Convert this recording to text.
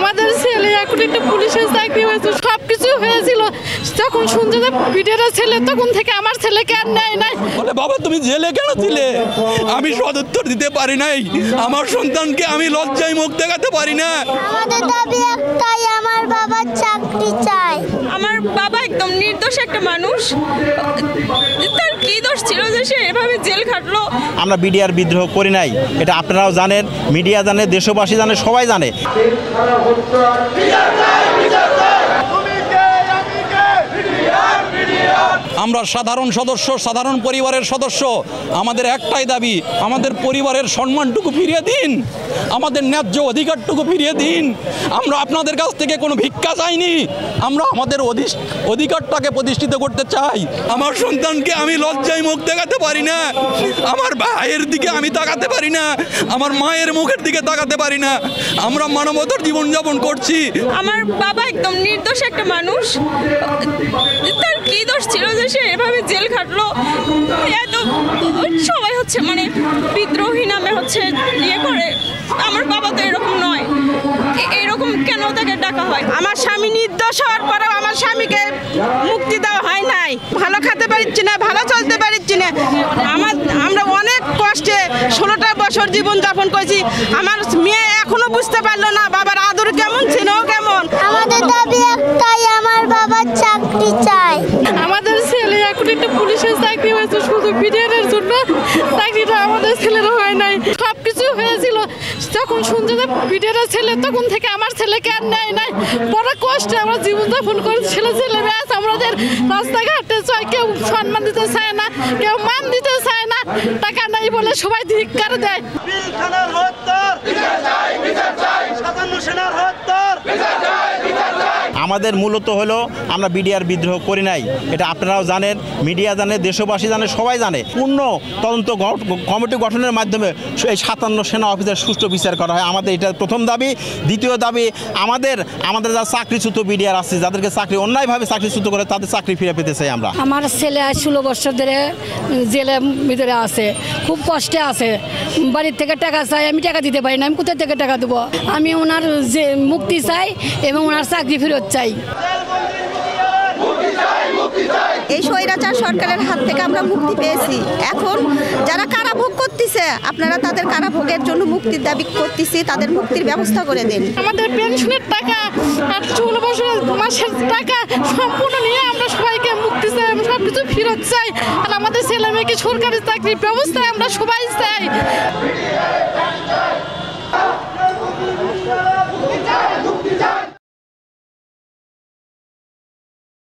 আমাদের ছেলে এখন একটা পুলিশের চাকরি হয়েছে, সবকিছু হয়েছিল। যখন শুনছে যে পিটের ছেলে, তখন থেকে আমার ছেলেকে আর নেয় নাই। বলে বাবা তুমি জেলে কেন ছিলে? আমি সদুত্তর দিতে পারি নাই। আমার সন্তানকে আমি লজ্জায় মুখ দেখাতে পারি না। আমাদের দাবি একটাই, আমার বাবার চাকরি চাই। আমার বাবা একদম নির্দোষ একটা মানুষ, তার কি দোষ ছিল যে সে এভাবে জেল খাটলো? আমরা বিডিআর বিদ্রোহ করি নাই, এটা আপনারাও জানেন, মিডিয়া জানে, দেশবাসী জানে, সবাই জানে। আমরা সাধারণ সদস্য, সাধারণ পরিবারের সদস্য। আমাদের একটাই দাবি, আমাদের পরিবারের সম্মানটুকু ফিরিয়ে দিন, আমাদের ন্যায্য অধিকারটুকু ফিরিয়ে দিন। আমরা আপনাদের কাছ থেকে কোনো ভিক্ষা চাইনি, আমরা আমাদের অধিকারটাকে প্রতিষ্ঠিত করতে চাই। আমার সন্তানকে আমি লজ্জায় মুখ দেখাতে পারি না, আমার ভাইয়ের দিকে আমি তাকাতে পারি না, আমার মায়ের মুখের দিকে তাকাতে পারি না। আমরা মানবতার জীবনযাপন করছি। আমার বাবা একদম নির্দোষ একটা মানুষ, তার কি দোষ ছিল যে সে এভাবে জেল খাটলো? এত সবাই হচ্ছে মানে বিদ্রোহী নামে হচ্ছে ইয়ে করে। আমার বাবা তো এরকম নয়, এরকম কেন তাকে ডাকা হয়? আমার স্বামী নির্দোষ হওয়ার পরেও আমার স্বামীকে মুক্তি দেওয়া হয় নাই। ভালো খেতে পারছি না, ভালো চলতে পারছি না। আমরা অনেক কষ্টে 16টা বছর জীবন যাপন করেছি। আমার মেয়ে এখনো বুঝতে পারলো না বাবার আদর কেমন, ছিল কেমন। আমাদের দাবি একটাই, আমার বাবার চাকরি চাই। আমাদের ছেলে এখন একটা পুলিশের চাকরি হয়েছে, শুধু পিটিআরের জন্য চাকরিটা আমাদের ছেলের হয় নাই। সবকিছু হয়েছিল। যখন শুনছে যে পিটিআরের ছেলে, তখন থেকে আমার ছেলেকে আর নেয় নাই। বড় কষ্টে আমরা জীবনযাপন করেছি। ছেলে মেয়ে আছে, আমাদের রাস্তাঘাটে চাই, কেউ সম্মান দিতে চায় না, কেউ মান দিতে চায় না। টাকা নাই বলে সবাই ধিক্কার দেয়। আমাদের মূলত হলো আমরা বিডিআর বিদ্রোহ করি নাই, এটা আপনারাও জানেন, মিডিয়া জানে, দেশবাসী জানে, সবাই জানে। পূর্ণ তদন্ত কমিটি গঠনের মাধ্যমে এই 57 সেনা অফিসার সুষ্ঠু বিচার করা হয়। আমাদের এটা প্রথম দাবি। দ্বিতীয় দাবি, আমাদের যা চাকরিচ্যুত বিডিআর আছে, যাদেরকে চাকরি অন্যায়ভাবে চাকরিচ্যুত করে, তাদের চাকরি ফিরে পেতে চাই আমরা। আমার ছেলে 16 বছর ধরে জেলের ভিতরে আছে, খুব কষ্টে আছে। বাড়ির থেকে টাকা চাই, আমি টাকা দিতে পারি না। আমি কোথা থেকে টাকা দেবো? আমি ওনার যে মুক্তি চাই এবং ওনার চাকরি ফেরত চাই। এই স্বৈরাচার সরকারের হাত থেকে আমরা মুক্তি পেয়েছি। এখন যারা কারাভোগ করতেছে, আপনারা তাদের কারাভোগের জন্য মুক্তির দাবি করতেছি, তাদের মুক্তির ব্যবস্থা করে দেন। আমাদের পেনশনের টাকা আর 16 বছরের মাসের টাকা সম্পূর্ণ নিয়ে আমরা সবাইকে মুক্তি চাই, আমরা সব কিছু ফেরত চাই। আর আমাদের ছেলে মেয়েকে সরকারি চাকরির ব্যবস্থায় আমরা সবাই চাই।